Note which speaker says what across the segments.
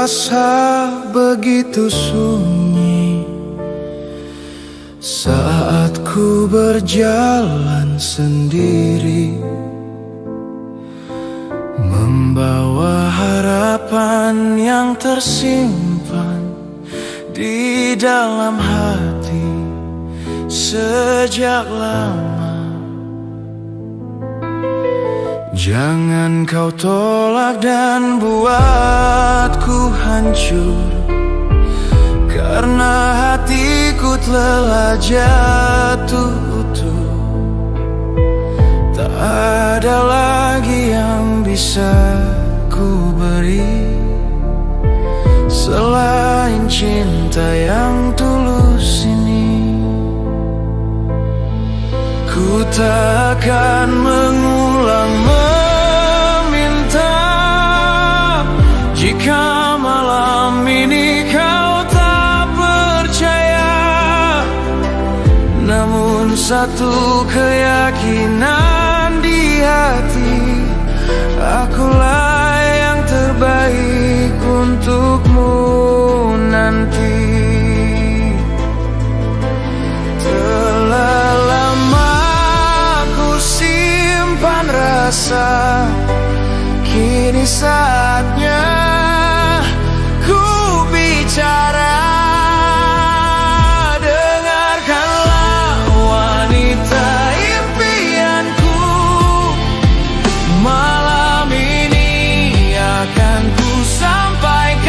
Speaker 1: Terasa begitu sunyi saat ku berjalan sendiri, membawa harapan yang tersimpan di dalam hati sejak lama. Jangan kau tolak dan buatku hancur, karena hatiku telah jatuh utuh. Tak ada lagi yang bisa ku beri selain cinta yang tulus ini. Ku takkan mengulang meminta jika malam ini kau tak percaya. Namun satu keyakinan di hati, akulah yang terbaik untukmu nanti. Telah lama rasa, kini saatnya ku bicara. Dengarkanlah wanita impianku, malam ini akan ku sampaikan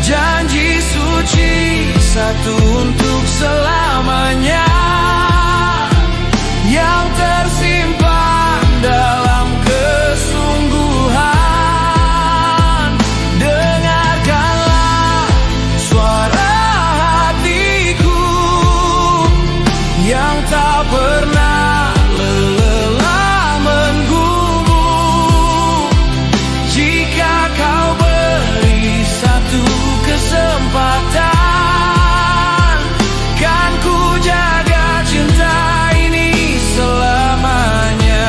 Speaker 1: janji suci satu untuk selamanya, yang tersimpan dalam kesungguhan. Dengarkanlah suara hatiku yang tak pernah lelah menggumul. Jika kau beri satu kesempatan, kan ku jaga cinta selamanya.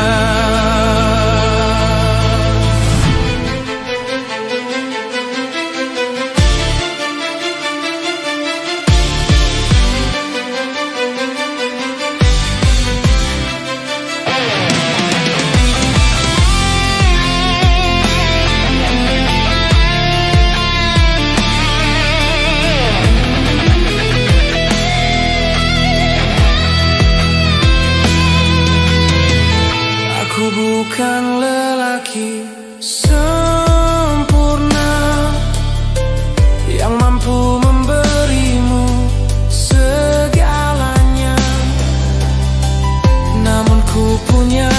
Speaker 1: Bukan lelaki sempurna yang mampu memberimu segalanya, namun ku punya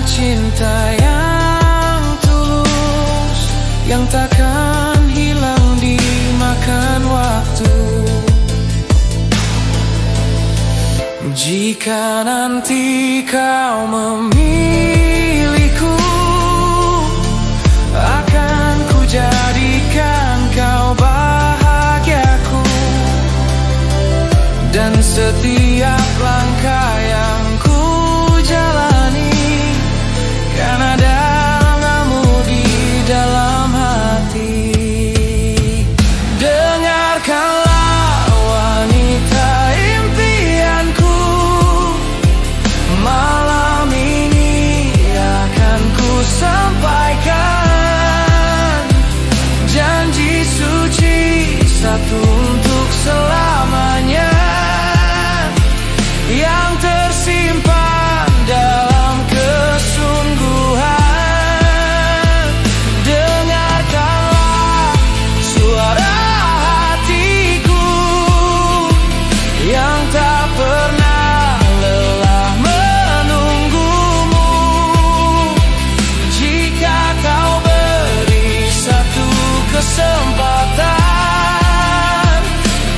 Speaker 1: cinta yang tulus, yang takkan hilang dimakan waktu. Jika nanti kau memilihku, akan ku jadikan kau bahagiaku, dan setiap langkah yang ku jalani kan ada namamu di dalam hati. Dengarkanlah wanita impianku, malam ini akan ku sampaikan janji suci satu untuk selamanya, yang tersimpan dalam kesungguhan. Dengarkanlah suara hatiku yang tak pernah lelah menunggumu. Jika kau beri satu kesempatan,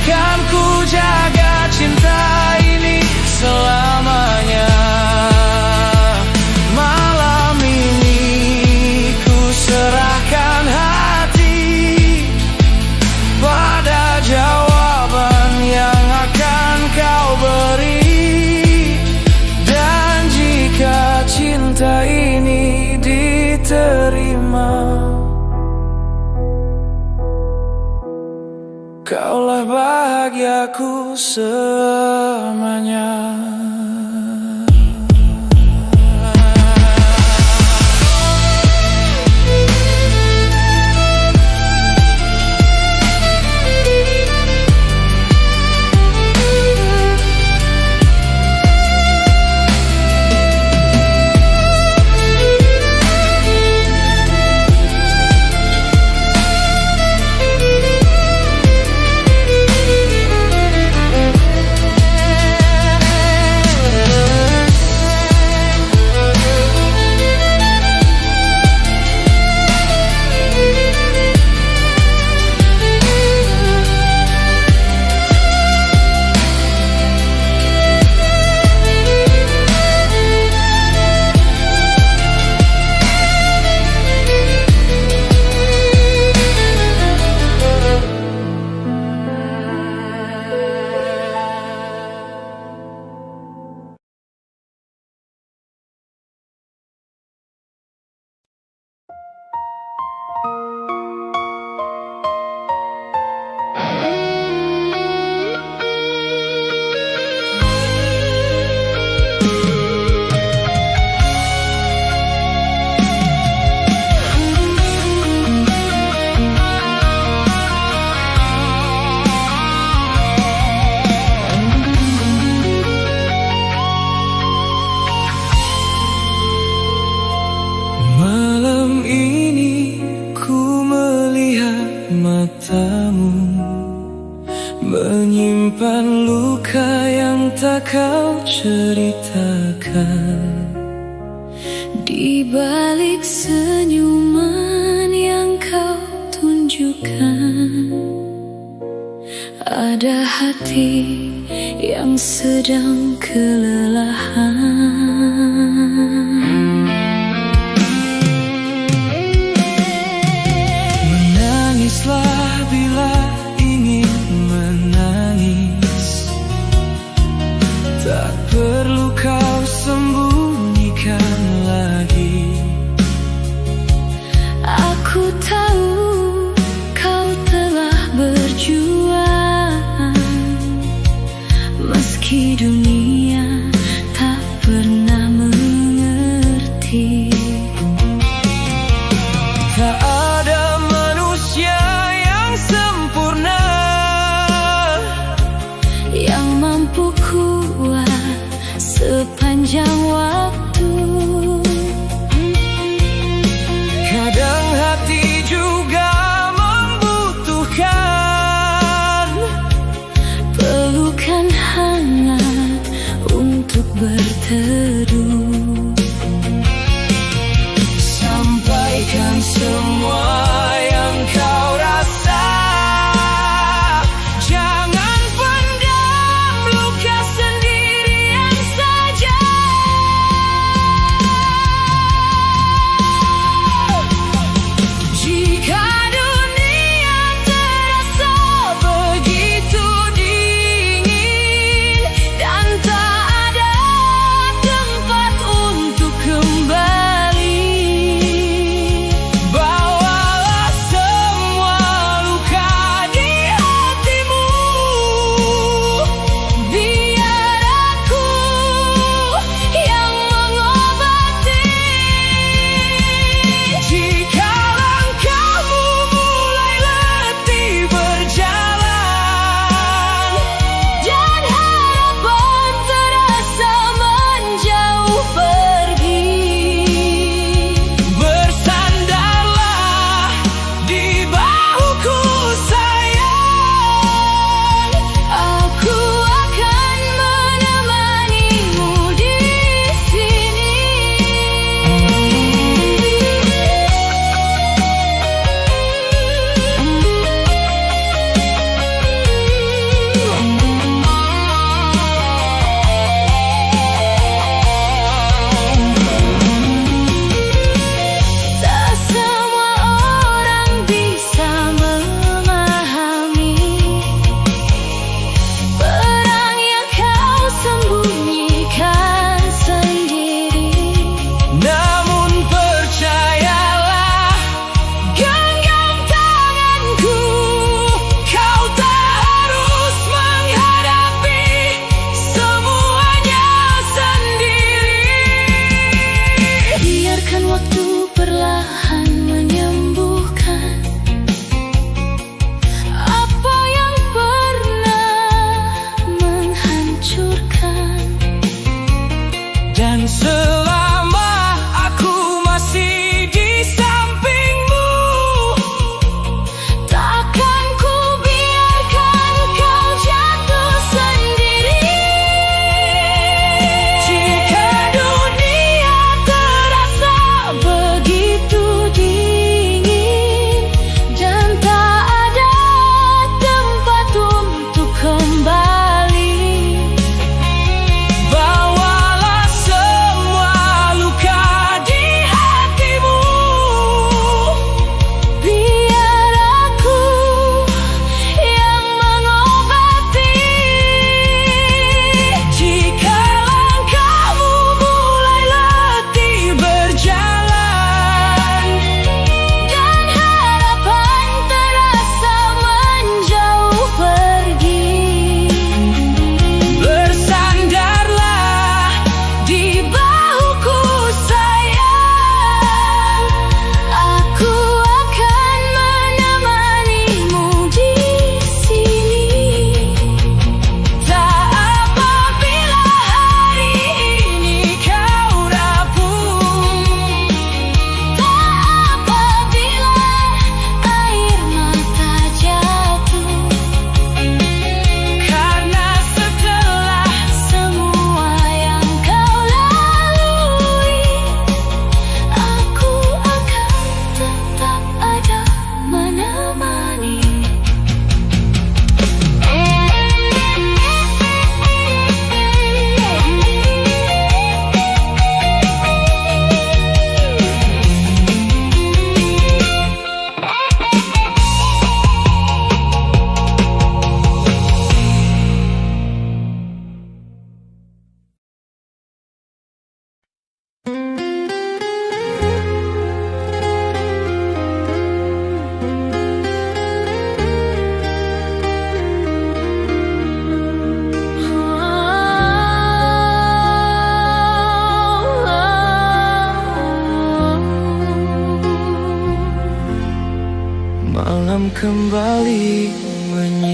Speaker 1: kan ku jaga cinta ini selamanya. Malam ini ku serahkan hati pada jawaban yang akan kau beri, dan jika cinta ini diterima, kaulah bahagiaku selamanya. Malam ini ku melihat matamu menyimpan luka yang tak kau ceritakan. Di balik senyuman yang kau tunjukkan, ada hati yang sedang kelelahan. Menangislah bila ingin menangis, tak perlu kau sembunyikan lagi. Aku tahu kau telah berjuang, meski dunia tak pernah mengerti. Tak ada manusia yang sempurna yang mampu kuat sepanjang waktu. Kadang hati juga membutuhkan pelukan hangat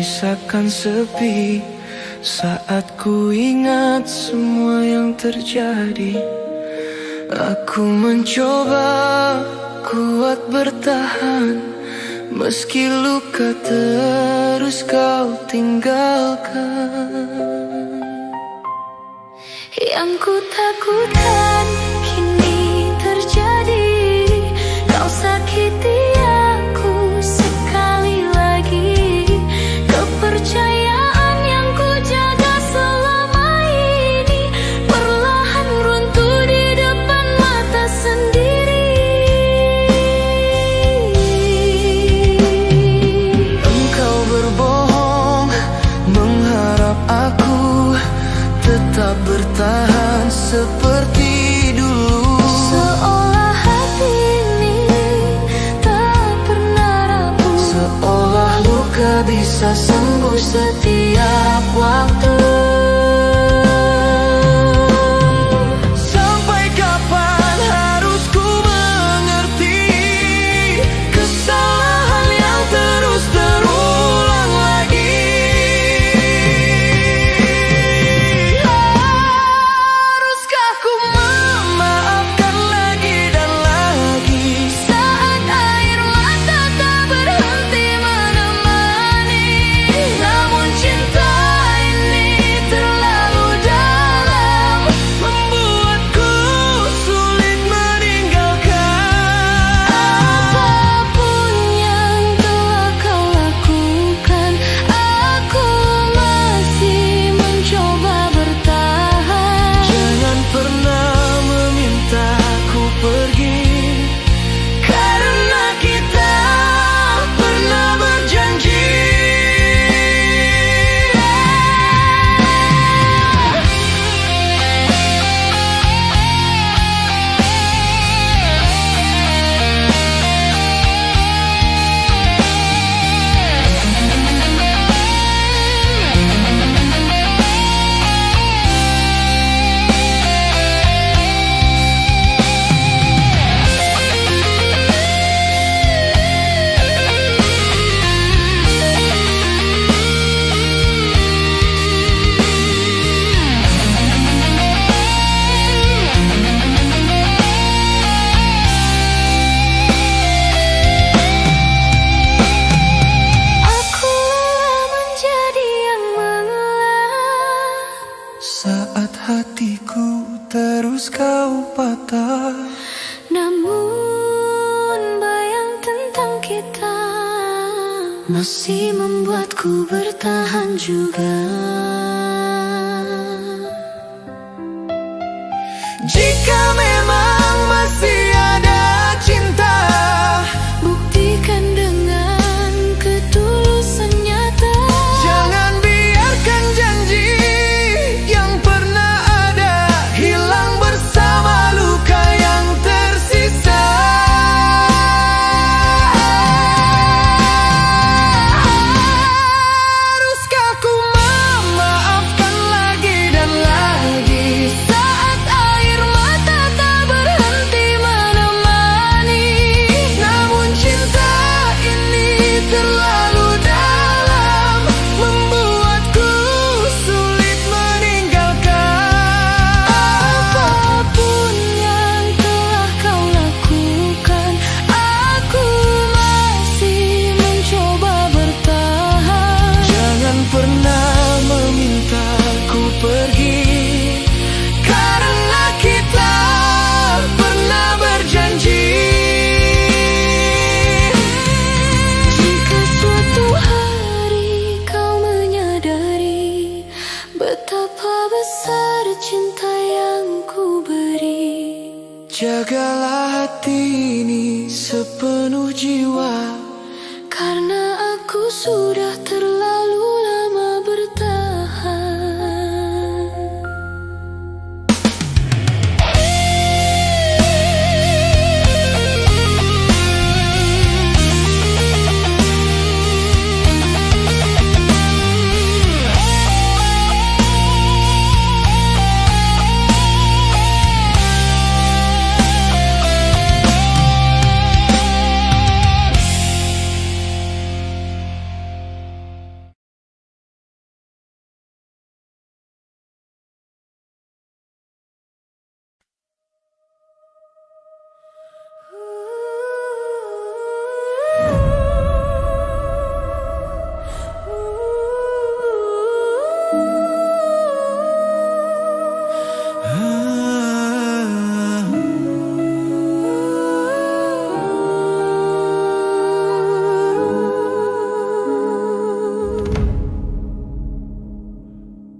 Speaker 1: seakan sepi saat ku ingat semua yang terjadi. Aku mencoba kuat bertahan, meski luka terus kau tinggalkan. Yang ku takutkan kini terjadi, kau sakiti aku sekali lagi. Kepercayaan yang ku jaga selama ini perlahan runtuh di depan mata sendiri. Engkau berbohong, mengharap aku tetap bertahan seperti dulu. Seolah hati ini tak pernah rapuh, seolah luka bisa sembuh setiap waktu. Sampai kapan harus ku mengerti kesalahan yang terus terulang lagi? Haruskah ku memaafkan lagi dan lagi saat air mata tak berhenti menemani? Namun cinta ini terlalu dalam, membuatku sulit meninggalkan. Apapun yang telah kau lakukan, aku masih mencoba bertahan. Jangan pernah memintaku pergi, karena kita pernah berjanji. Aku menjadi yang mengalah saat hatiku terus kau patah. Namun bayang tentang kita masih membuatku bertahan juga. Jika memang masih ada cinta, buktikan dengan ketulusan nyata. Jangan biarkan janji yang pernah ada hilang bersama luka yang tersisa. Haruskah ku memaafkan lagi dan lagi saat air mata tak berhenti menemani? Namun cinta ini terlalu dalam, membuatku sulit meninggalkan. Apapun yang telah kau lakukan, aku masih mencoba bertahan. Jangan pernah memintaku pergi, karena kita pernah berjanji. Jika suatu hari kau menyadari betapa besar cinta yang ku beri, jagalah hati ini sepenuh jiwa, karena aku sudah terlalu lama bertahan.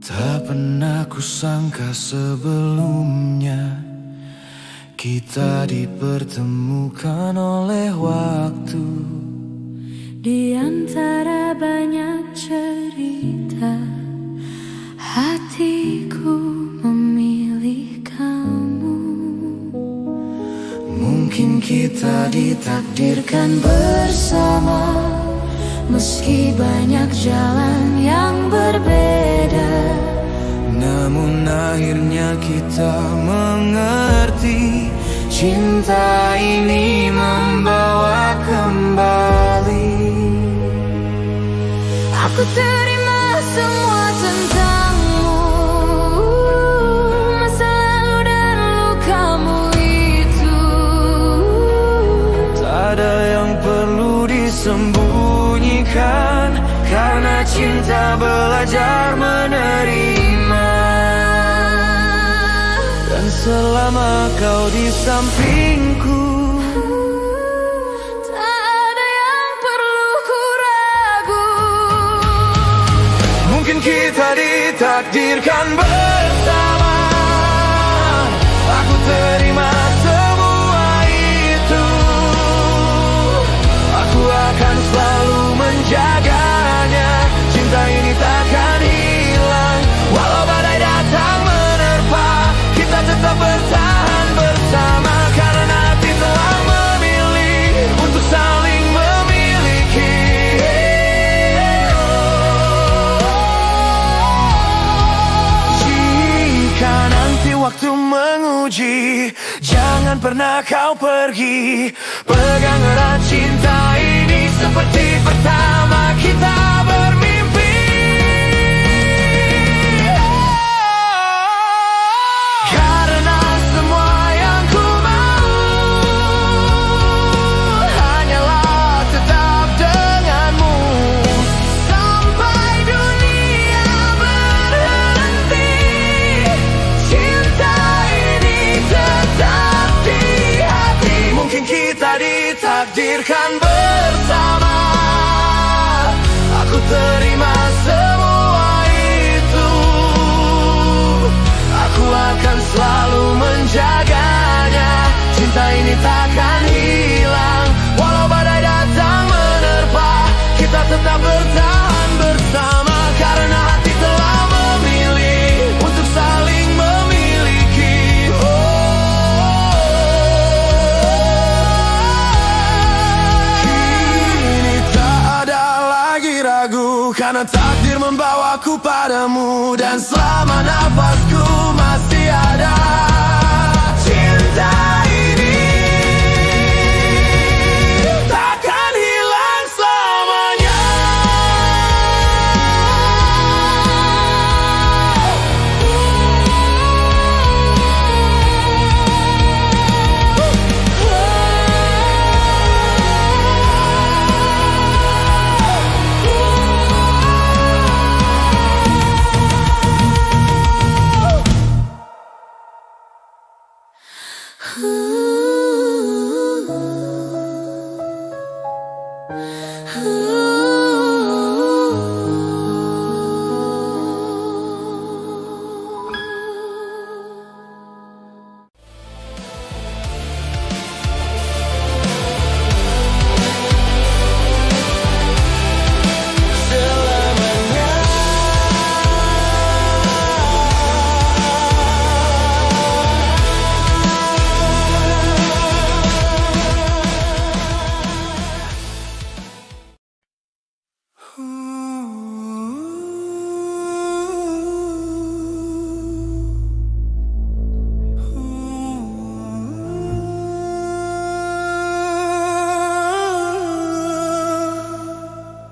Speaker 2: Tak pernah kusangka sebelumnya kita dipertemukan oleh waktu.
Speaker 1: Di antara banyak cerita, hatiku memilih kamu.
Speaker 2: Mungkin kita ditakdirkan bersama, meski banyak jalan yang berbeda. Namun akhirnya kita mengerti, cinta ini membawa kembali.
Speaker 1: Aku terima semua tentangmu, masa lalu dan lukamu itu.
Speaker 2: Tak ada yang perlu disembunyikan, karena cinta belajar menerima. Dan selama kau di sampingku,
Speaker 1: tak ada yang perlu ku ragu.
Speaker 2: mungkin kita ditakdirkan bersama. Aku terima semua itu. Aku akan selalu menjaganya. Cinta ini takkan hilang, walau badai datang menerpa. Kita tetap bertahan bersama, karena hati telah memilih untuk saling memiliki. Jika nanti waktu menguji, jangan pernah kau pergi. Pegang erat cinta ini seperti pertama kita bermimpi. Karena semua yang ku mau hanyalah tetap denganmu sampai dunia berhenti. Cinta ini tetap di hati. Mungkin kita ditakdirkan bersama. Aku terima semua itu. Aku akan selalu menjaganya. Cinta ini takkan hilang, walau badai datang menerpa. Kita tetap bertahan bersama, karena hati telah memilih untuk saling memiliki. Kini tak ada lagi ragu, karena takdir membawaku padamu. Dan selama nafasku masih ada, cinta ini takkan hilang selamanya.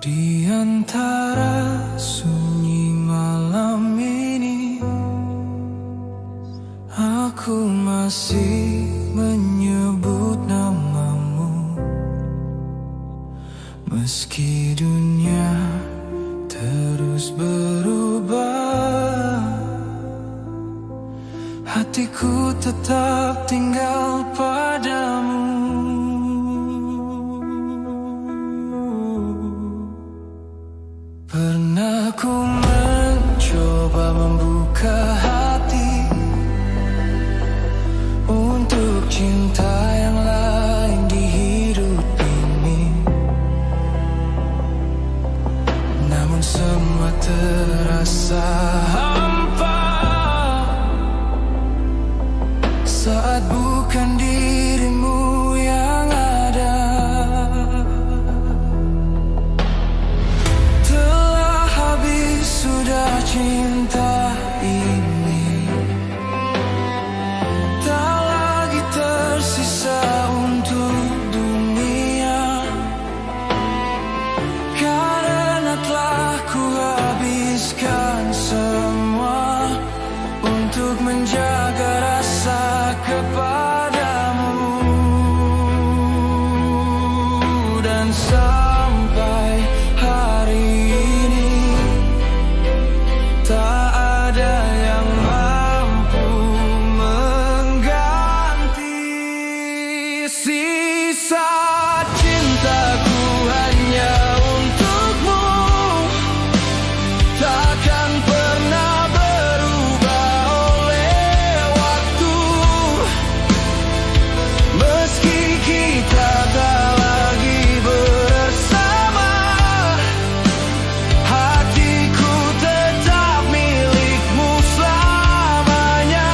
Speaker 2: Di antara sunyi malam ini, aku masih menyebut namamu. Meski dunia terus berubah, hatiku tetap tinggal padamu. Pernah ku mencoba membuka hati untuk cinta yang lain di hidup ini. Namun semua terasa hampa saat bukan dirimu yang ada. Telah habis sudah cinta ini, tak lagi tersisa untuk dunia, karena telah ku habiskan semua untuk menjaga rasa kepadamu. Dan sampai hari ini tak ada yang mampu mengganti sisa cintaku hanya untukmu. Takkan pernah berubah oleh waktu, meski kita tak lagi bersama. Hatiku tetap milikmu selamanya.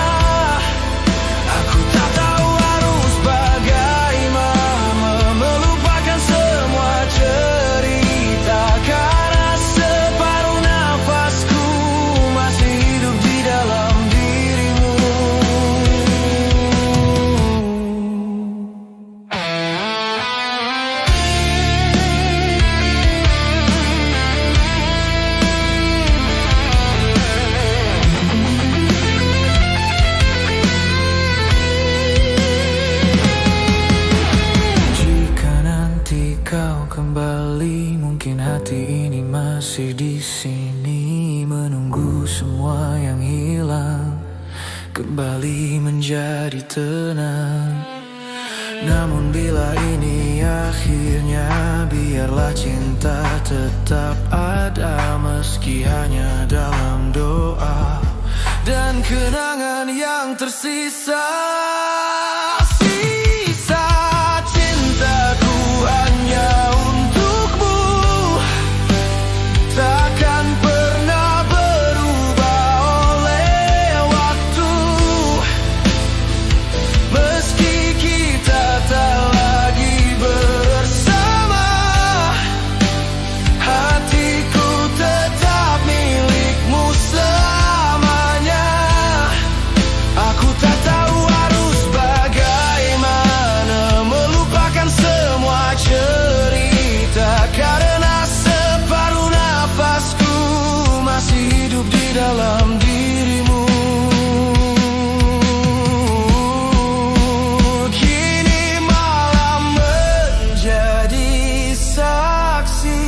Speaker 2: Aku tak tahu harus bagaimana melupakan semua cerita, karena separuh nafasku masih hidup di dalam dirimu. Jika nanti kau kembali, mungkin hati ini masih di sini menunggu semua yang hilang kembali menjadi tenang. Namun bila ini akhirnya, biarlah cinta tetap ada, meski hanya dalam doa dan kenangan yang tersisa. Sisa cintaku hanya untukmu, takkan pernah berubah oleh waktu, meski kita tak lagi bersama. Hatiku tetap milikmu selamanya. Aku tak tahu harus bagaimana melupakan semua cerita, karena separuh nafasku masih hidup di dalam dirimu. Kini malam menjadi saksi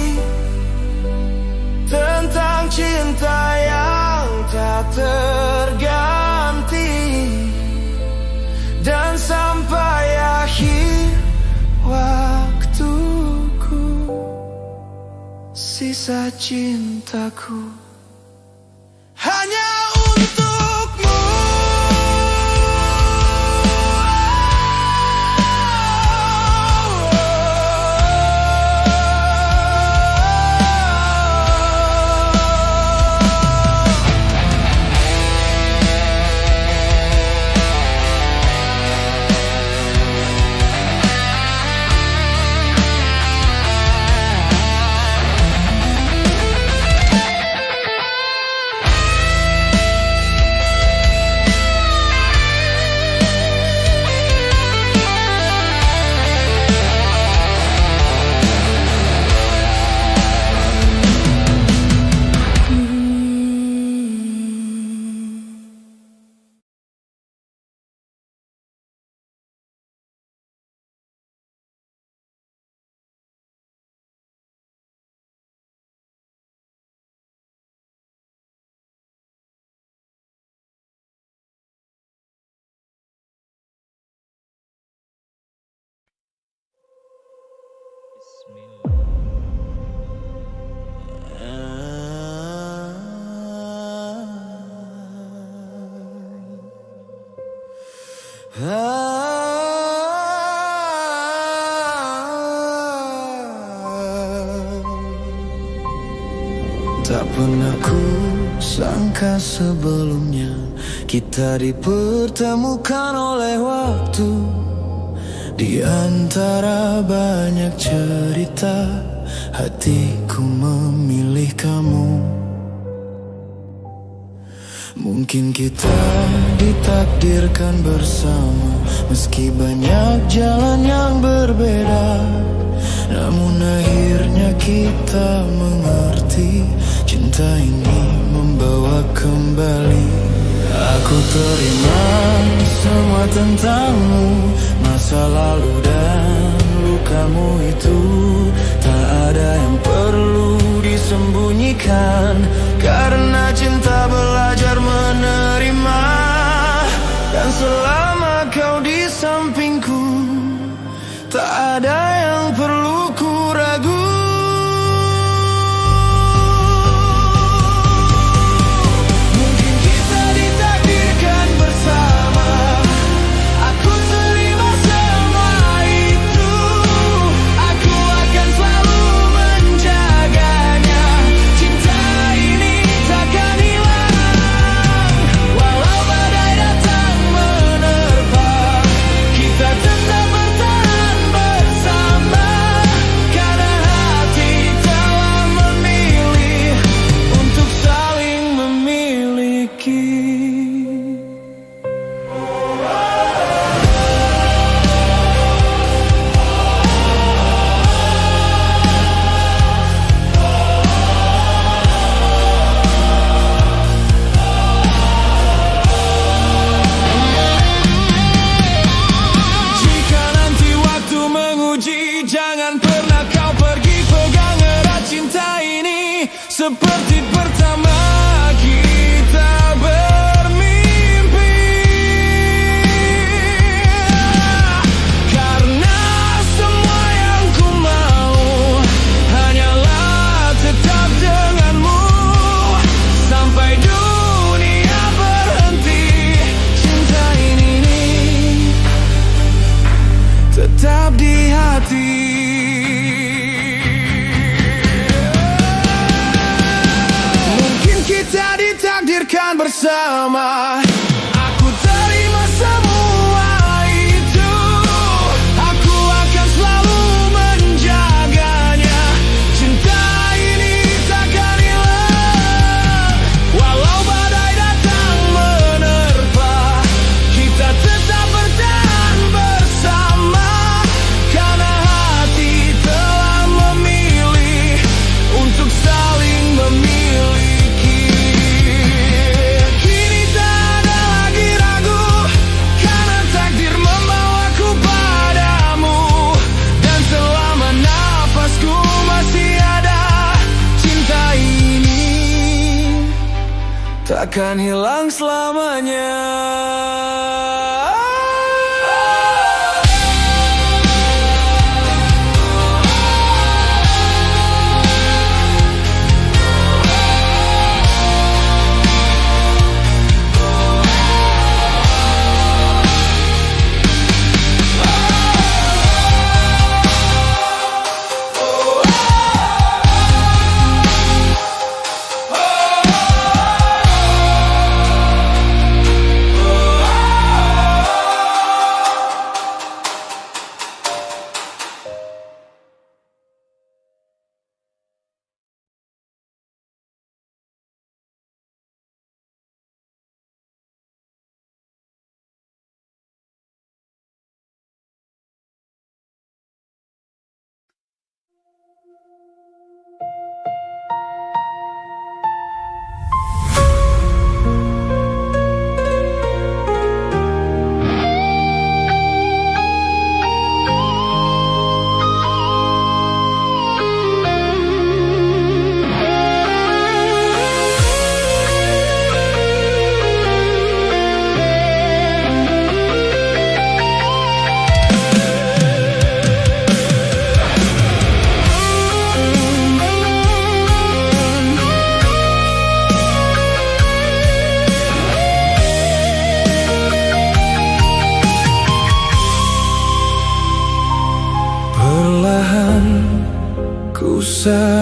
Speaker 2: tentang cinta yang tak terganti. Dan sampai akhir waktuku, sisa cintaku hanya untukmu. Tak pernah ku sangka sebelumnya kita dipertemukan oleh waktu. Di antara banyak cerita, hatiku memilih kamu. Mungkin kita ditakdirkan bersama, meski banyak jalan yang berbeda. Namun akhirnya kita mengerti, cinta ini membawa kembali. Aku terima semua tentangmu, masa lalu dan lukamu itu. Tak ada yang perlu disembunyikan, karena cinta belajar menerima. Dan selama kau di sampingku, tak ada yang perlu ku ragu. Mungkin kita ditakdirkan bersama, aku terima semua itu. Aku akan selalu menjaganya, cinta ini takkan hilang. Walau badai datang menerpa, kita tetap bertahan bersama. Karena hati telah memilih untuk saling memiliki. Jika nanti waktu menguji, jangan pernah kau pergi. Pegang erat cinta ini seperti pertama kita bermimpi. Karena semua yang ku mau hanyalah tetap denganmu. Sampai dunia berhenti, cinta ini tetap di hati. Mungkin kita ditakdirkan bersama, aku terima semua itu. Aku akan selalu menjaganya, cinta ini takkan hilang. Walau badai datang menerpa, kita tetap bertahan bersama. Karena hati telah memilih untuk saling memiliki. Kini tak ada lagi ragu, karena takdir membawaku padamu. Dan selama nafasku masih ada, cinta ini takkan hilang selamanya.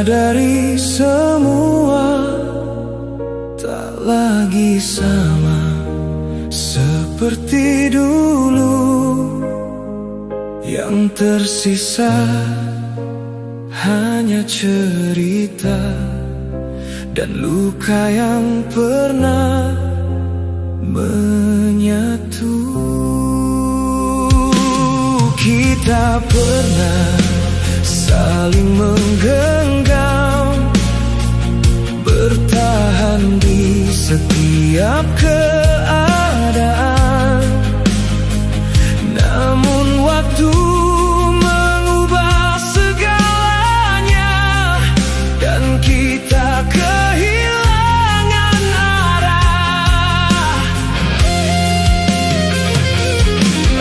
Speaker 2: sadari semua tak lagi sama seperti dulu. Yang tersisa hanya cerita dan luka yang pernah menyatu. Kita pernah saling menggenggam, bertahan di setiap keadaan. Namun waktu mengubah segalanya, dan kita kehilangan arah.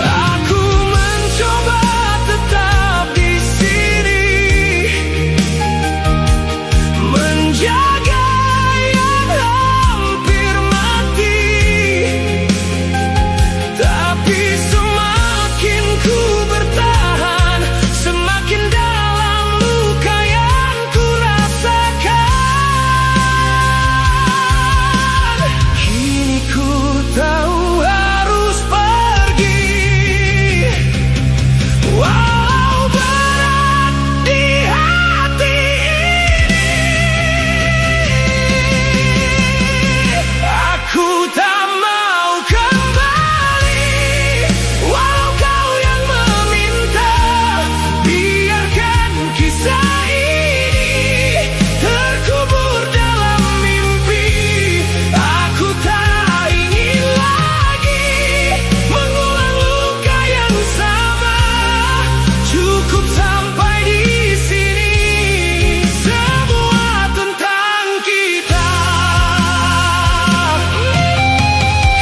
Speaker 2: Aku mencoba tetap di sini, menjaga yang hampir mati. Tapi semakin ku bertahan, semakin dalam luka yang ku rasakan. Kini ku tahu harus pergi, walau berat di hati ini. Aku tak mau kembali, walau kau yang meminta. Biarkan kisah ini terkubur dalam mimpi. Aku tak ingin lagi mengulang luka yang sama. Cukup sampai di sini, semua tentang kita.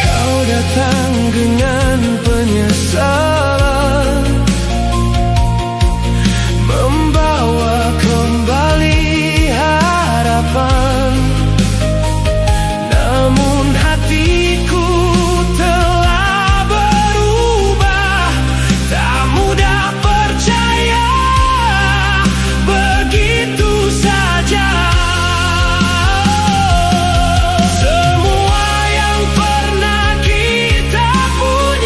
Speaker 2: Kau datang dengan penyesalan, membawa kembali harapan. Namun hatiku telah berubah, tak mudah percaya begitu saja. Semua yang pernah kita punya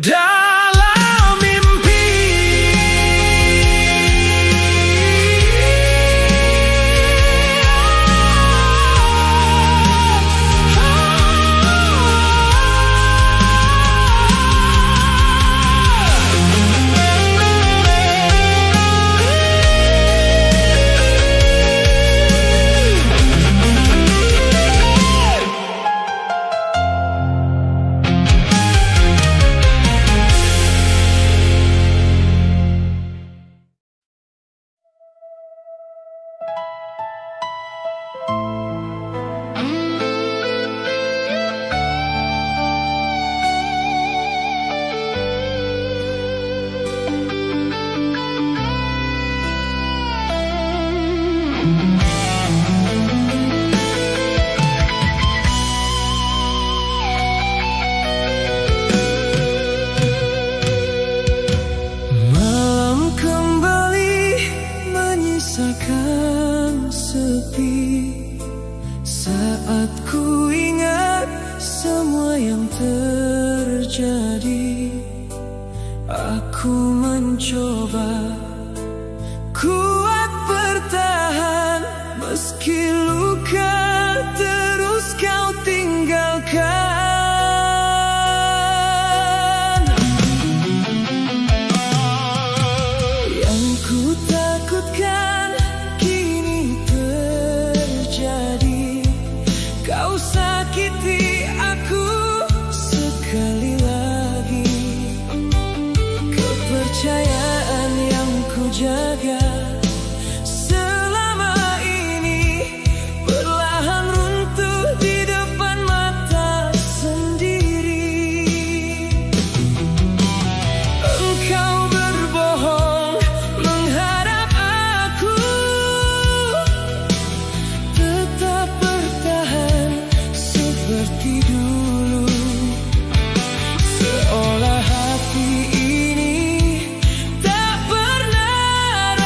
Speaker 2: dalam mimpi. Malam kembali menyisakan sepi saat ku ingat semua yang terjadi. Aku mencoba kuat bertahan meski luka terus kau tinggalkan. Yang ku takutkan kini terjadi. Kau sakiti aku sekali lagi. Kepercayaan yang ku jaga selama ini perlahan runtuh di depan mata sendiri. Engkau berbohong menghadap aku, tetap bertahan seperti dulu, seolah hati ini tak pernah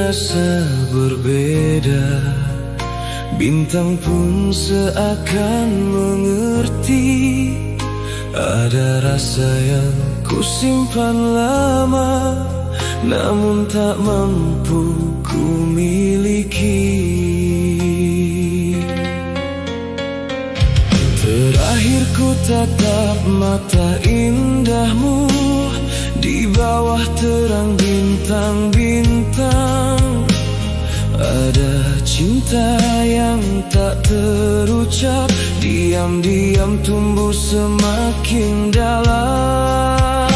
Speaker 2: terasa berbeda. Bintang pun seakan mengerti. Ada rasa yang kusimpan lama, namun tak mampu ku miliki. Terakhir ku tatap mata indahmu di bawah terang bintang-bintang. Ada cinta yang tak terucap, diam-diam tumbuh semakin dalam.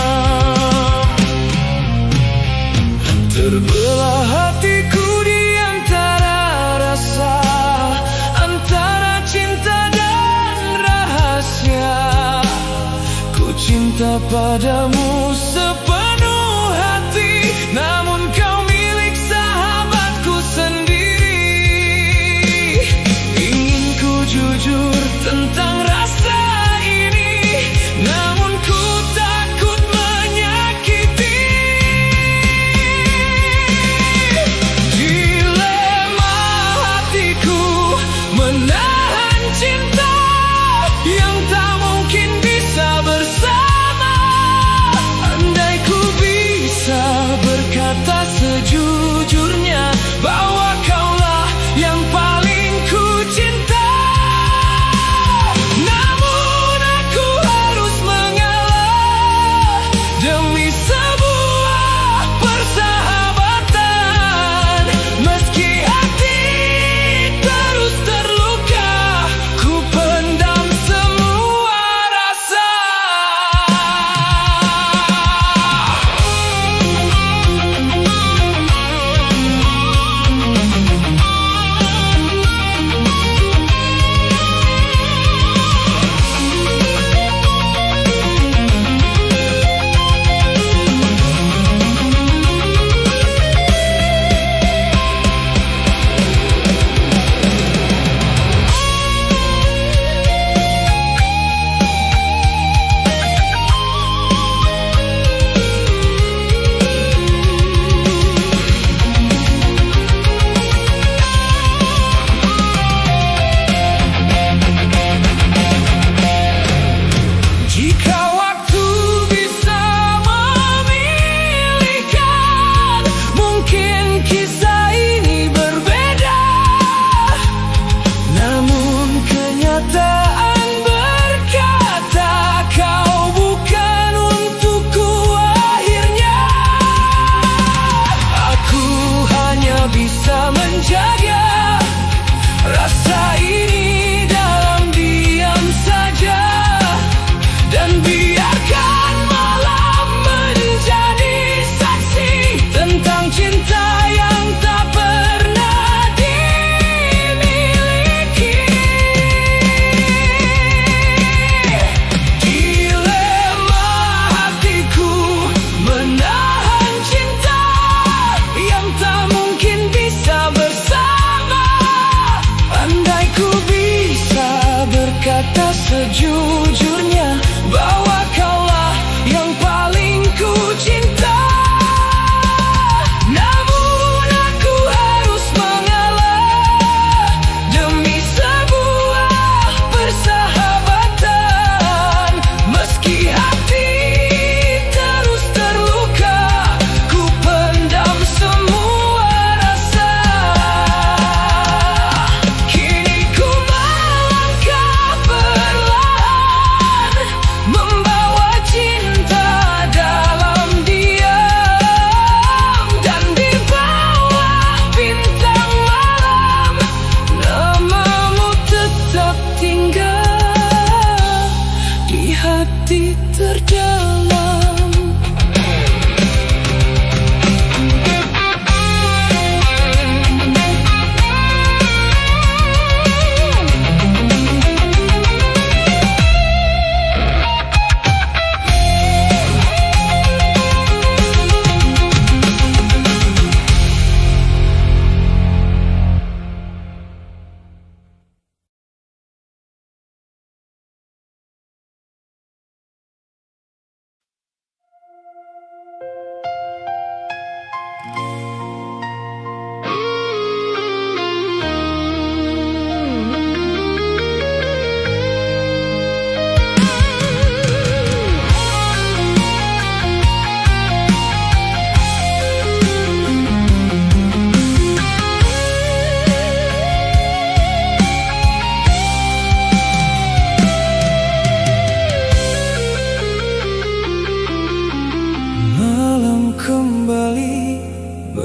Speaker 2: Terbelah hatiku di antara rasa, antara cinta dan rahasia. Ku cinta padamu sepenuh hati, namun kau milik sahabatku sendiri. Ingin ku jujur tentang rasa ini, namun ku takut menyakiti. Dilema hatiku menahan cinta yang tak mungkin bisa bersama. Andai ku bisa berkata sejujurnya bahwa kaulah yang paling ku cinta, namun aku harus mengalah demi sebuah persahabatan. Meski hati terus terluka, ku pendam semua rasa. Jika waktu bisa memilihkan, mungkin kisah ini berbeda. Namun kenyataan berkata kau bukan untukku akhirnya. Aku hanya bisa menjaga rasa ini dalam diam saja, dan biarkan malam menjadi saksi tentang cinta yang tak pernah dimiliki. Dilema hatiku menahan cinta yang tak mungkin bisa bersama. Andai ku bisa berkata sejujurnya bahwa kaulah yang paling ku cinta, namun aku harus mengalah demi sebuah persahabatan. Meski hati terus terluka, ku pendam semua rasa. Kini ku melangkah perlahan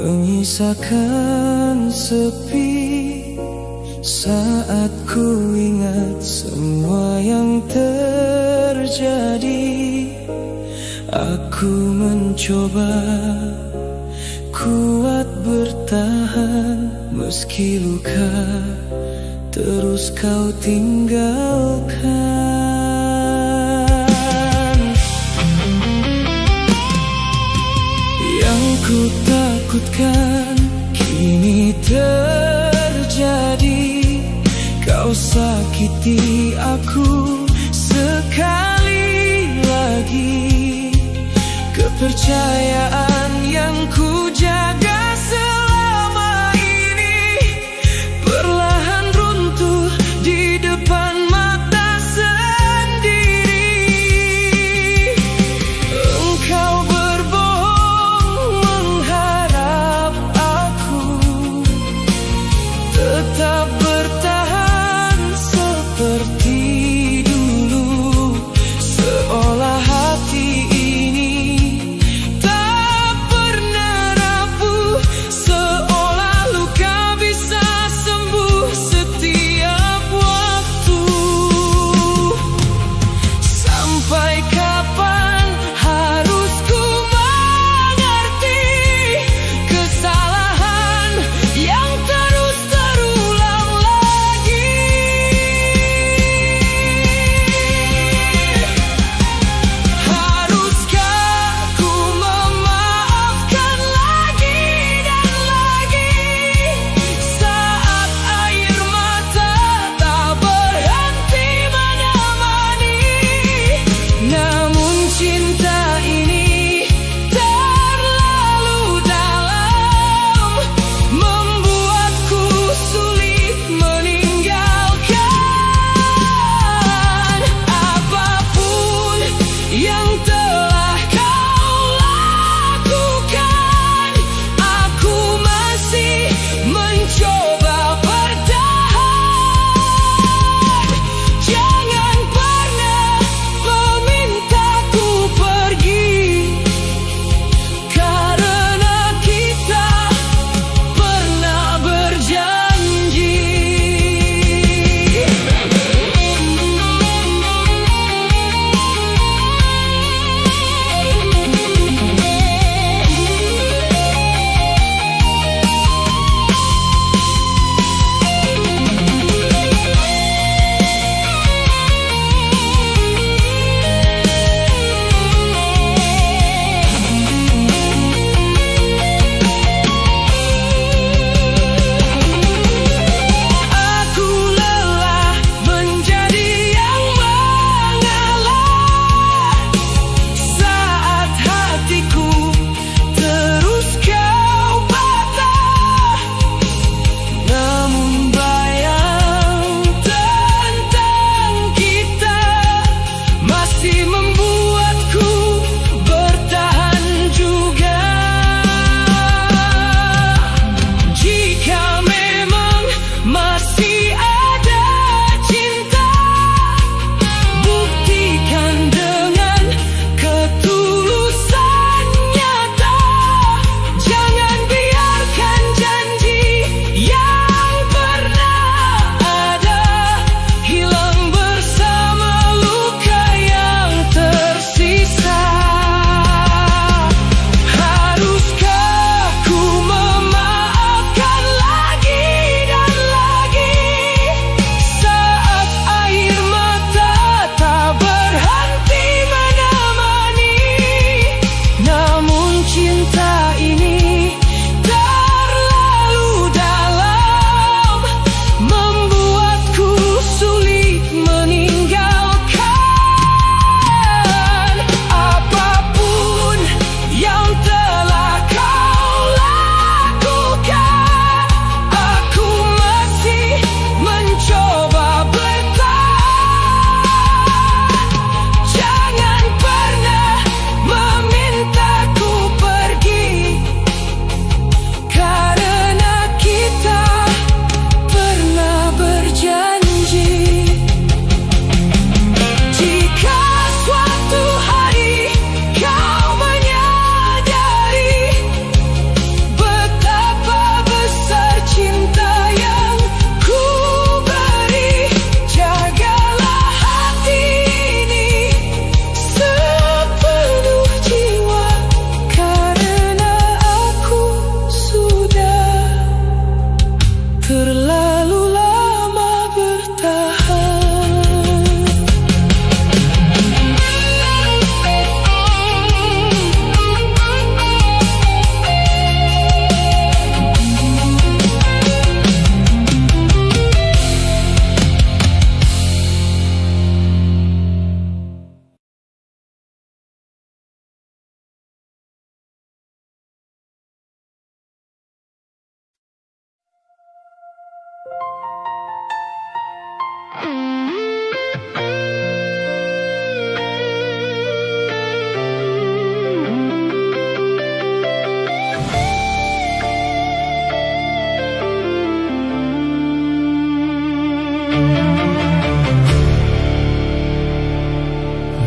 Speaker 2: menyisakan sepi saat ku ingat semua yang terjadi. Aku mencoba kuat bertahan meski luka terus kau tinggalkan. Yang ku takutkan kini terjadi. Kau sakiti aku sekali lagi. Kepercayaan yang ku jaga selama ini perlahan runtuh di depan mata sendiri. Engkau berbohong mengharap aku tetap bertahan seperti dulu, seolah hati ini tak pernah rapuh.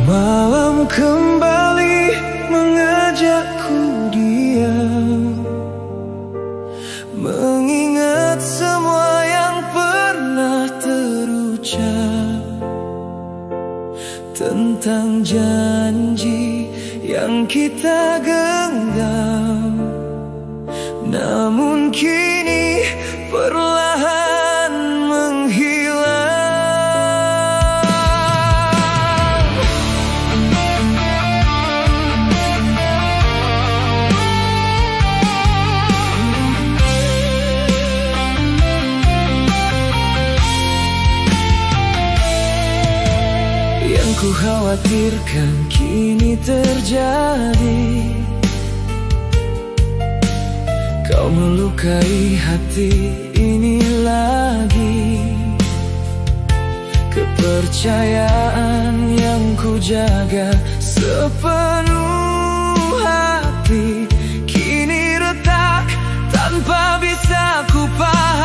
Speaker 2: Malam kembali mengajakku diam, mengingat semua yang pernah terucap tentang janji yang kita genggam. Namun kini perlahan menghilang. Yang ku khawatirkan kini terjadi. Kau melukai hati ini lagi. Kepercayaan yang ku jaga sepenuh hati kini retak tanpa bisa ku pahami.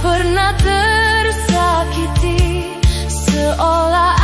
Speaker 1: Pernah tersakiti, seolah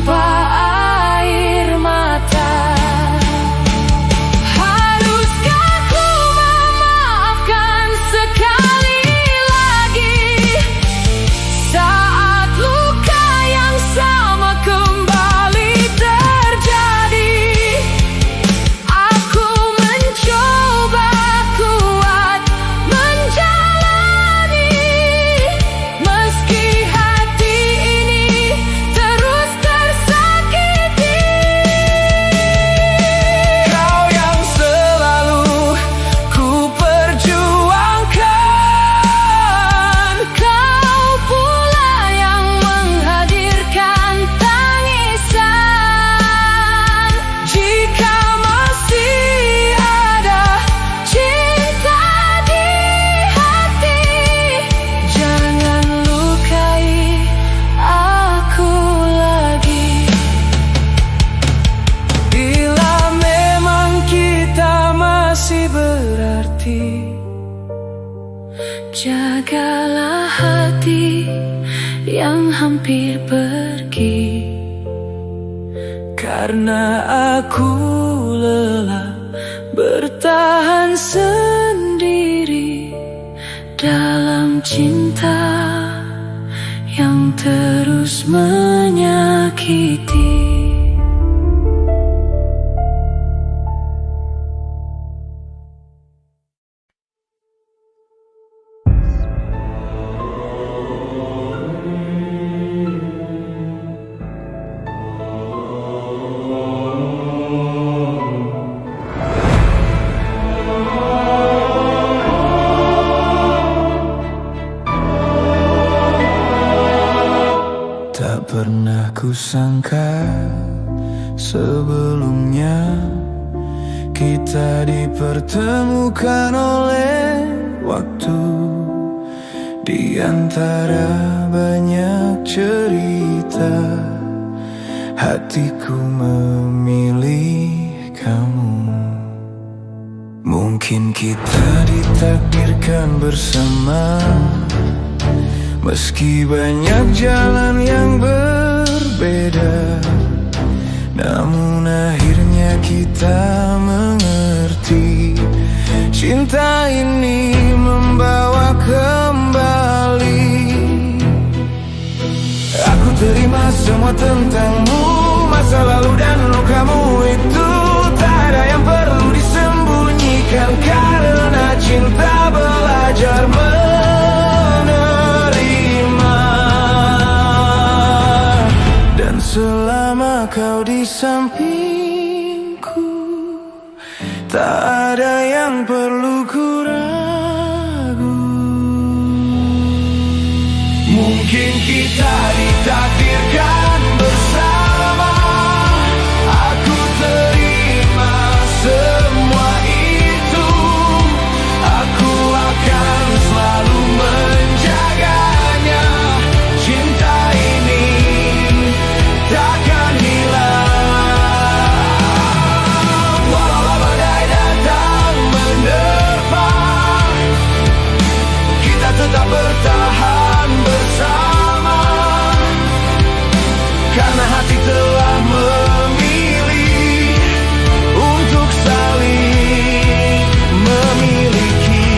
Speaker 1: tanpa air mata. Haruskah ku memaafkan sekali lagi saat luka yang sama kembali terjadi? Aku mencoba kuat menjalani meski hati ini terus tersakiti.
Speaker 2: Kau yang selalu ku perjuangkan,
Speaker 1: Kau pula yang menghadirkan tangisan. Jika masih ada cinta di hati, jangan lukai aku lagi.
Speaker 2: bila memang kita masih berarti.
Speaker 1: Jagalah hati yang hampir pergi,
Speaker 2: Karena aku lelah bertahan
Speaker 1: sendiri dalam cinta yang terus menyakiti.
Speaker 2: Tak pernah kusangka sebelumnya kita dipertemukan oleh waktu. Di antara banyak cerita, hatiku memilih kamu. Mungkin kita ditakdirkan bersama, meski banyak jalan yang berbeda. Namun akhirnya kita mengerti, cinta ini membawa kembali. Aku terima semua tentangmu, masa lalu dan lukamu itu tak ada yang perlu disembunyikan. Karena cinta belajar menerima. Dan selama kau di sampingku, tak ada yang perlu ku ragu. Mungkin kita ditakdirkan bersama. Aku terima semua itu. Aku akan selalu menjaganya. Cinta ini takkan hilang. Walau badai datang menerpa, kita tetap bertahan bersama. Karena hati telah memilih untuk saling memiliki.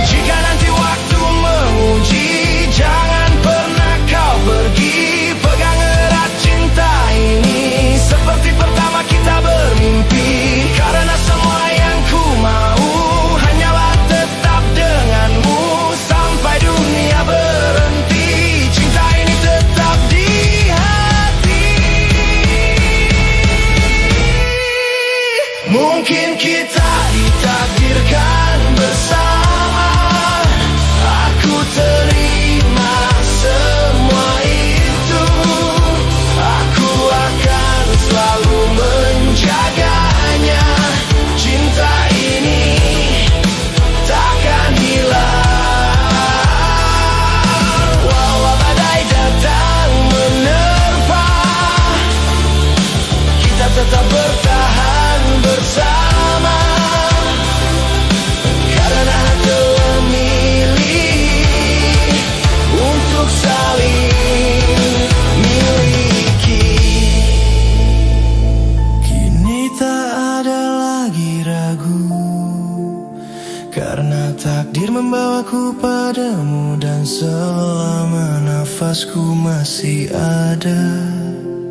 Speaker 2: Jika nanti waktu menguji, jangan pernah kau pergi. Pegang erat cinta ini seperti pertama kita bermimpi. Karena semua yang ku mau hanyalah tetap denganmu sampai dunia berhenti. Cinta ini tetap di hati. Mungkin kita ditakdirkan bersama. Aku terima semua itu. Aku akan selalu menjaganya. Cinta ini ragu, karena takdir membawaku padamu. Dan selama nafasku masih ada,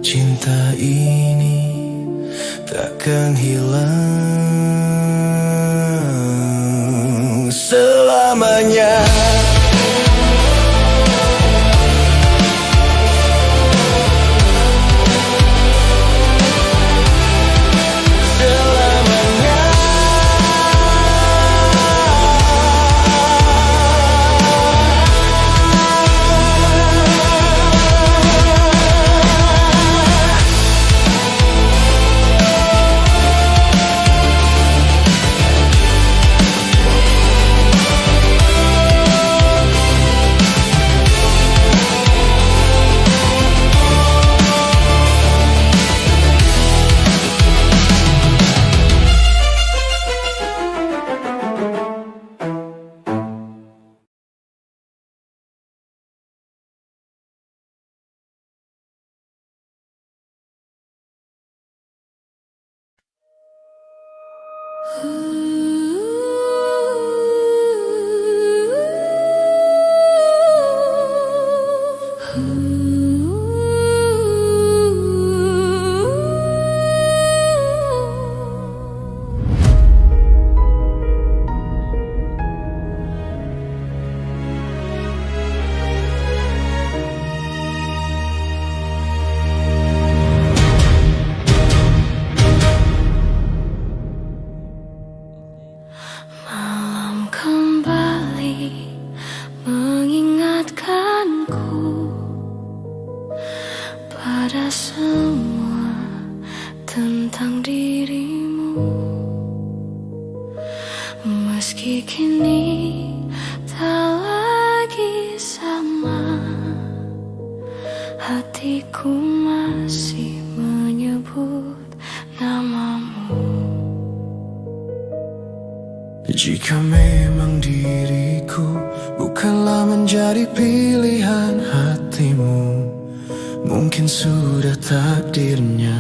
Speaker 2: cinta ini takkan hilang selamanya.
Speaker 1: Pada semua tentang dirimu, meski kini tak lagi sama, hatiku masih menyebut namamu.
Speaker 2: Jika memang diriku bukanlah menjadi pilihan hatimu, mungkin sudah takdirnya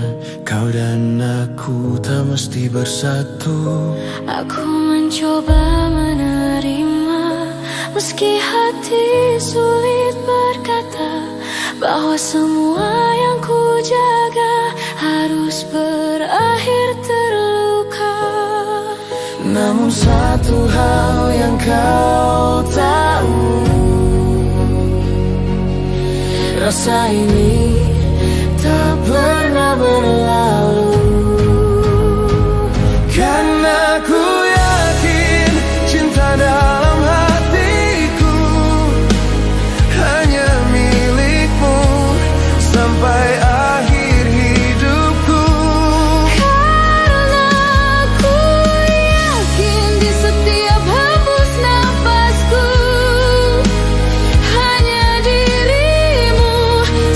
Speaker 2: kau dan aku tak mesti bersatu.
Speaker 1: Aku mencoba menerima, meski hati sulit berkata bahwa semua yang ku jaga harus berakhir terluka.
Speaker 2: Namun satu hal yang kau tahu, rasa ini tak pernah berlalu. Karena ku yakin cinta dalam hatiku hanya milikmu sampai akhir hidupku.
Speaker 1: Karena aku yakin di setiap hembus nafasku hanya dirimu,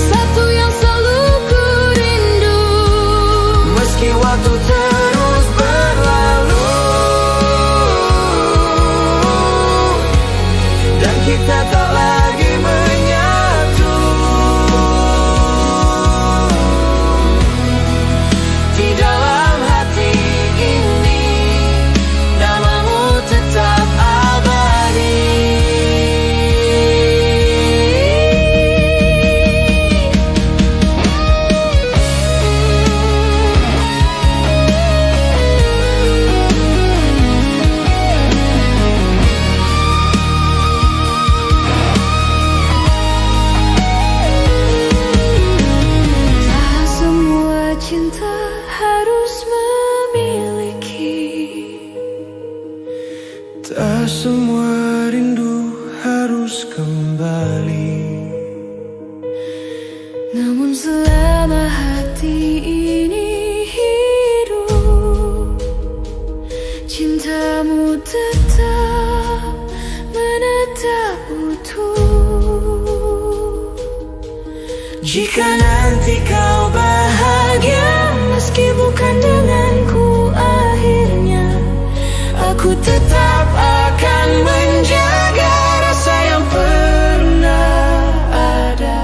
Speaker 1: satu yang selalu ku rindu.
Speaker 2: Meski waktu terus berlalu dan kita tak lagi menyatu, di dalam hati ini namamu tetap abadi.
Speaker 1: Tak semua cinta harus memiliki,
Speaker 2: Tak semua rindu harus kembali.
Speaker 1: namun selama hati ini hidup, cintamu tetap menetap utuh.
Speaker 2: Jika nanti kau bahagia,
Speaker 1: Meski bukan denganku akhirnya,
Speaker 2: aku tetap akan menjaga rasa yang pernah ada.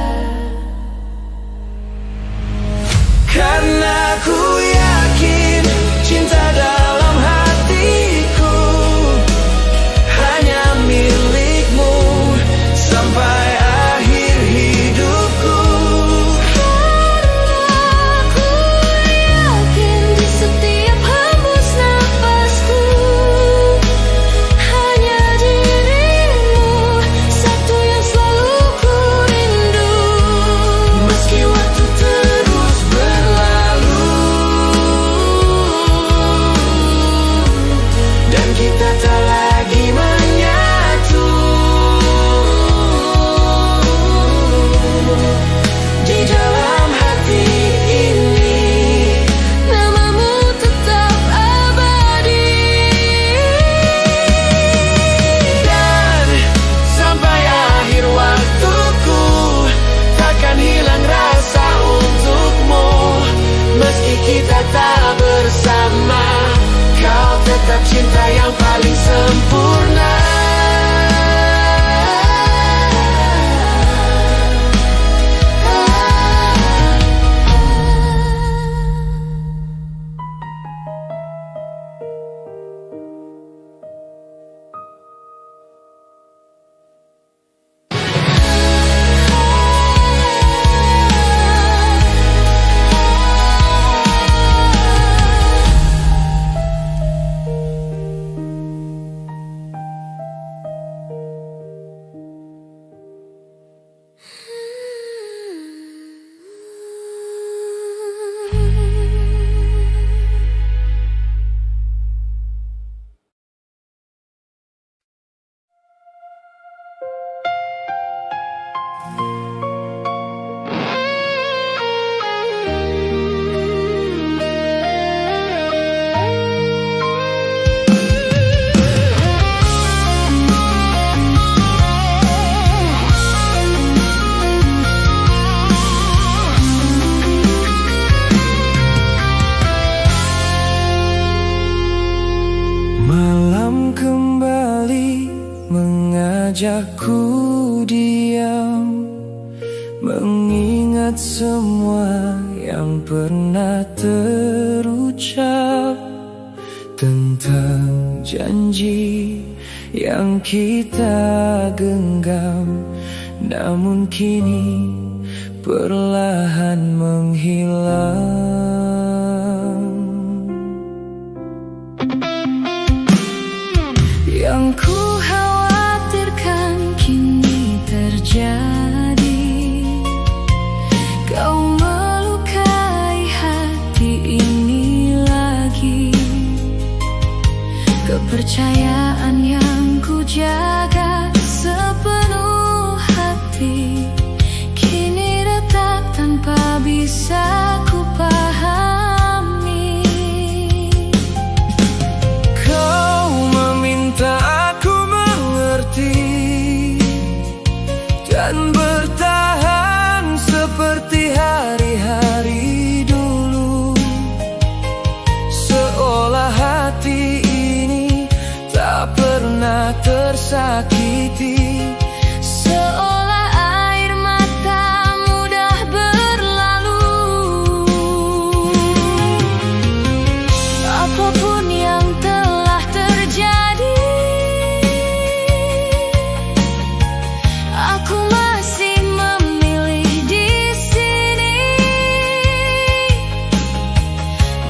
Speaker 2: Karena ku yakin cinta dalam hati saja ku diam, mengingat semua yang pernah terucap tentang janji yang kita genggam, namun kini perlahan menghilang.
Speaker 1: Yang ku khawatirkan kini terjadi, kau melukai hati ini lagi. Kepercayaan yang ku jaga sepenuh hati kini retak tanpa bisa ku pahami.
Speaker 2: Kau meminta aku mengerti dan bertahan seperti hari-hari dulu, seolah hati ini tak pernah tersakiti,
Speaker 1: Seolah air mata mudah berlalu. Apapun yang telah terjadi, aku masih memilih di sini.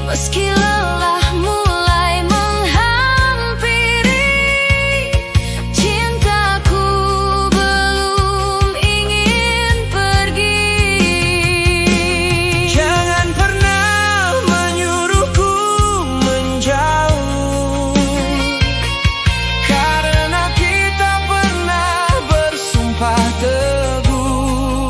Speaker 1: Meski lelah mulai menghampiri, cintaku belum ingin pergi.
Speaker 2: jangan pernah menyuruhku menjauh, karena kita pernah bersumpah teguh.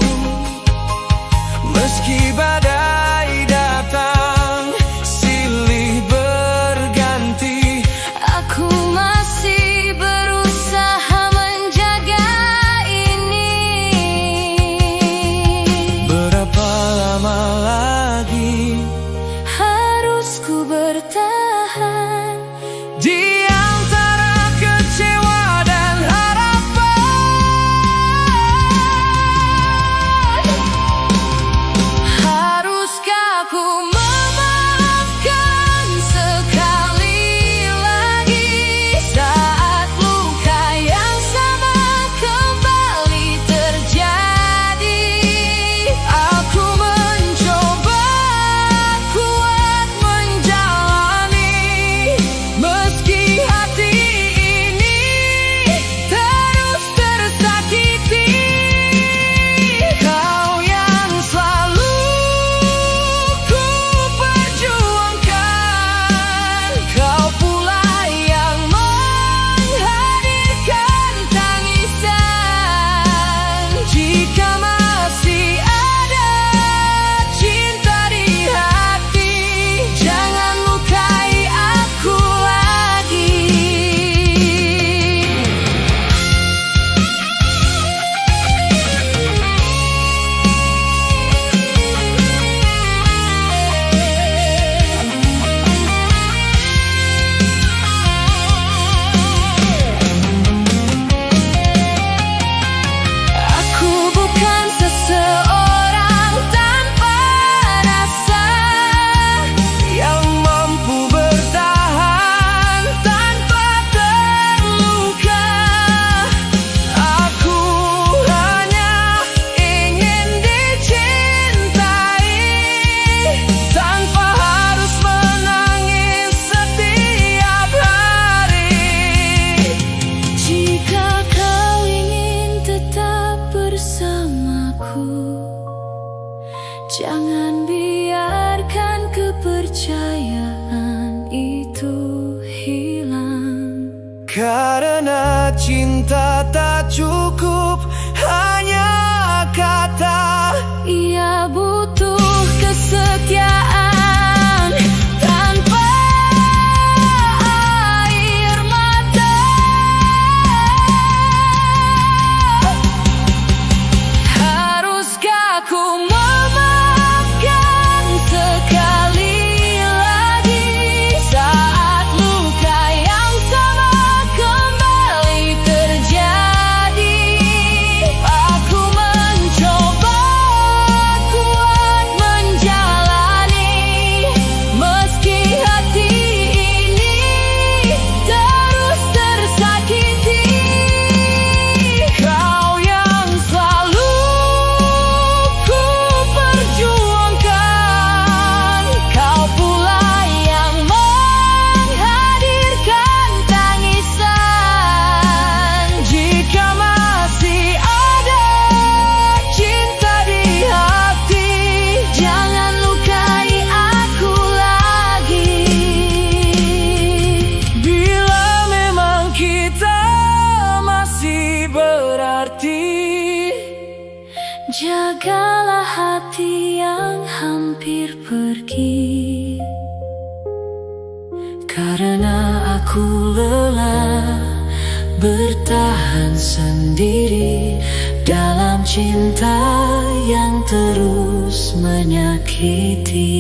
Speaker 2: Meski badai datang silih berganti,
Speaker 1: Aku masih berusaha menjaga ini.
Speaker 2: berapa lama lagi
Speaker 1: Harus ku bertahan
Speaker 2: di antara kecewa dan harapan?
Speaker 1: Haruskah ku memaafkan sekali lagi saat luka yang sama kembali terjadi?
Speaker 2: Aku mencoba kuat menjalani, meski hati ini terus tersakiti. Kau yang selalu ku perjuangkan, kau pula yang menghadirkan tangisan. Jika masih ada cinta di hati, jangan lukai aku lagi.
Speaker 1: Aku bukan seseorang tanpa rasa,
Speaker 2: Yang mampu bertahan tanpa terluka. Aku hanya ingin dicintai tanpa harus menangis setiap hari.
Speaker 1: jika kau ingin tetap bersamaku, jangan biarkan kepercayaan itu hilang.
Speaker 2: Karena cinta tak cukup hanya kata,
Speaker 1: Ia butuh kesetiaan tanpa air mata. Haruskah ku memaafkan sekali lagi saat luka yang sama kembali terjadi? Karena aku lelah bertahan sendiri dalam cinta yang terus menyakiti.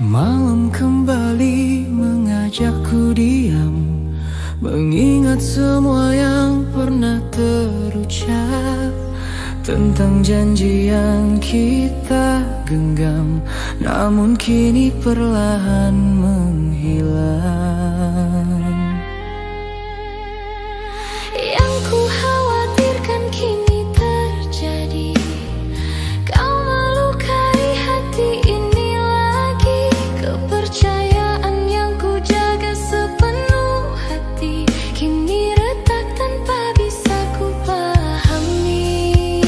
Speaker 2: Malam kembali mengajakku diam, mengingat semua yang pernah terucap tentang janji yang kita genggam, namun kini perlahan menghilang.
Speaker 1: Yang ku khawatirkan kini terjadi, kau melukai hati ini lagi. Kepercayaan yang ku jaga sepenuh hati kini retak tanpa bisa ku pahami.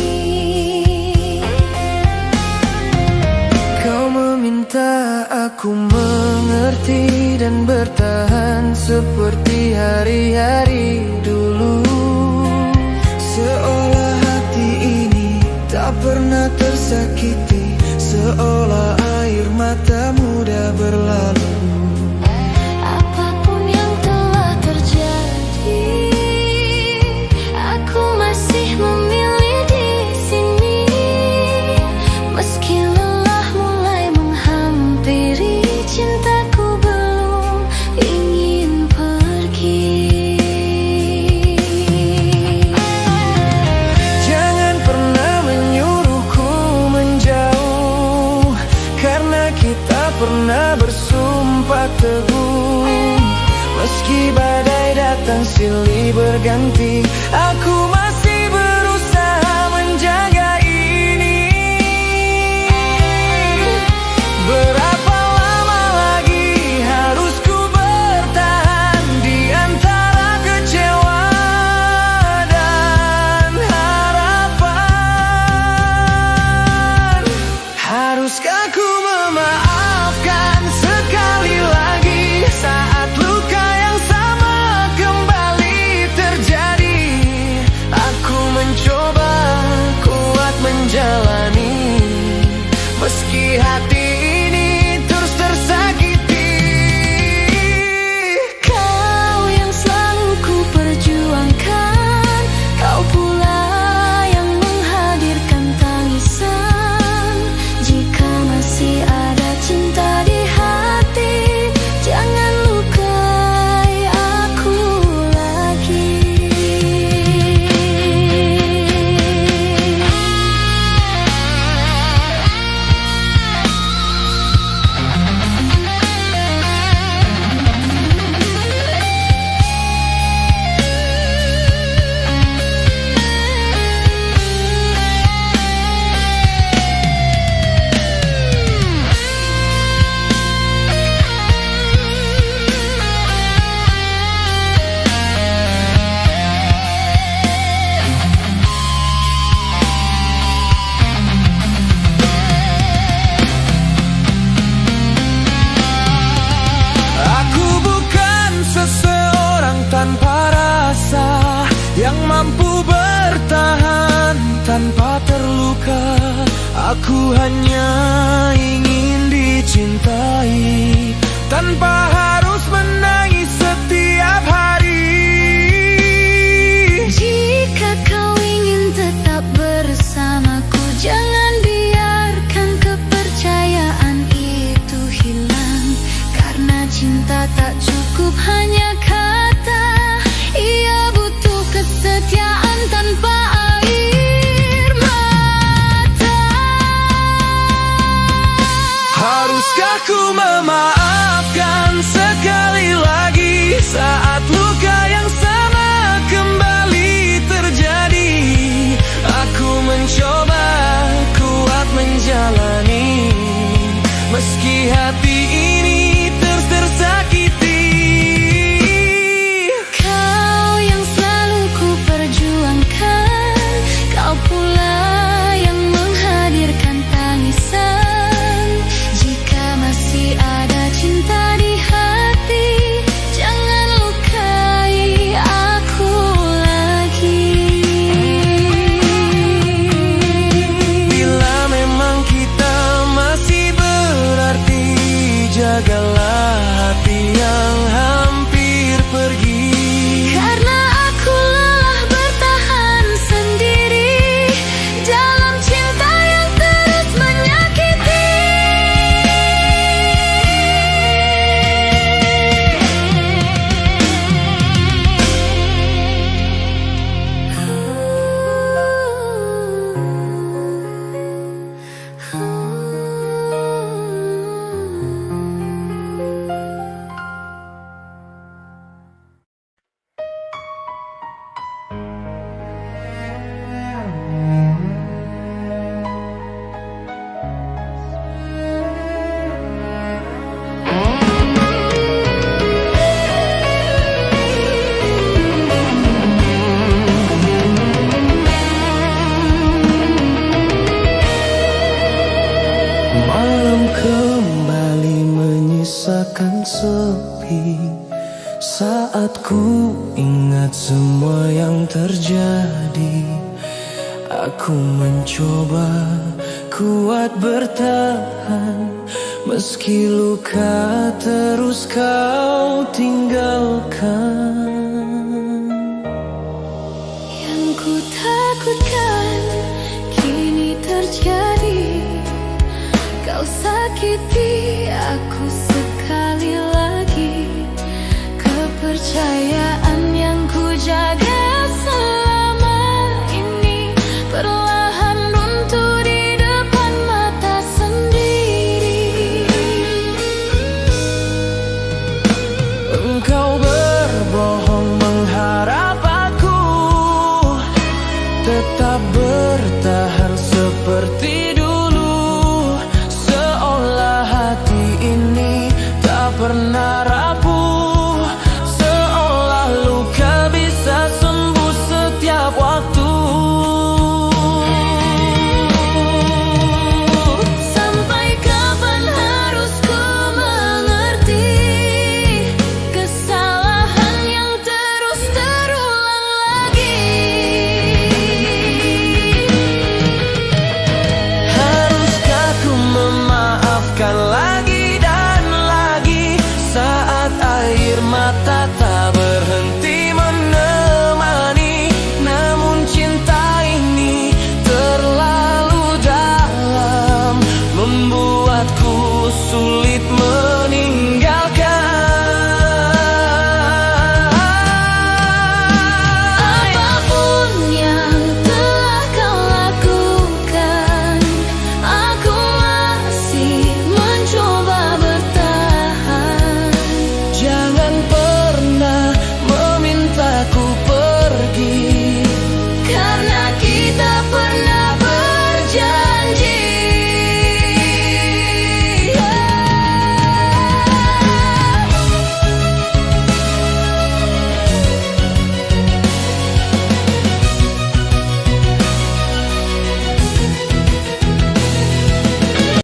Speaker 2: Kau meminta aku mengerti dan bertahan seperti hari-hari dulu, seolah hati ini tak pernah tersakiti, seolah air mata mudah berlalu.
Speaker 1: Apapun yang telah terjadi, aku masih memilih di sini. Meski lelah mulai menghampiri, cintaku belum ingin pergi.
Speaker 2: Jangan pernah menyuruhku menjauh, karena kita pernah bersumpah teguh. Meski badai datang silih berganti, aku masih berusaha menjaga ini. Berapa lama lagi harus ku bertahan di antara kecewa dan harapan? Haruskah ku memaafkan sekali lagi saat luka yang sama kembali terjadi? Aku mencoba kuat menjalani, meski hati ini terus tersakiti.
Speaker 1: Kau yang selalu ku perjuangkan, kau pula yang menghadirkan tangisan. Jika masih ada cinta di hati, jangan lukai aku lagi.
Speaker 2: Aku bukan seseorang tanpa rasa yang mampu bertahan tanpa terluka. Aku hanya ingin dicintai tanpa harus menangis setiap hari.
Speaker 1: Jika kau ingin tetap bersamaku, jangan biarkan kepercayaan itu hilang. Karena cinta tak cukup hanya kata, ia butuh kesetiaan tanpa air mata.
Speaker 2: Haruskah ku memaafkan sekali lagi saat luka kembali menyisakan sepi saat ku ingat semua yang terjadi. Aku mencoba kuat bertahan, meski luka terus kau tinggalkan.
Speaker 1: Yang ku takutkan kini terjadi, kau sakiti aku sekali lagi. Kepercayaan yang ku jaga selama ini perlahan runtuh di depan mata sendiri.
Speaker 2: Engkau berbohong mengharap aku tetap bertahan seperti dulu.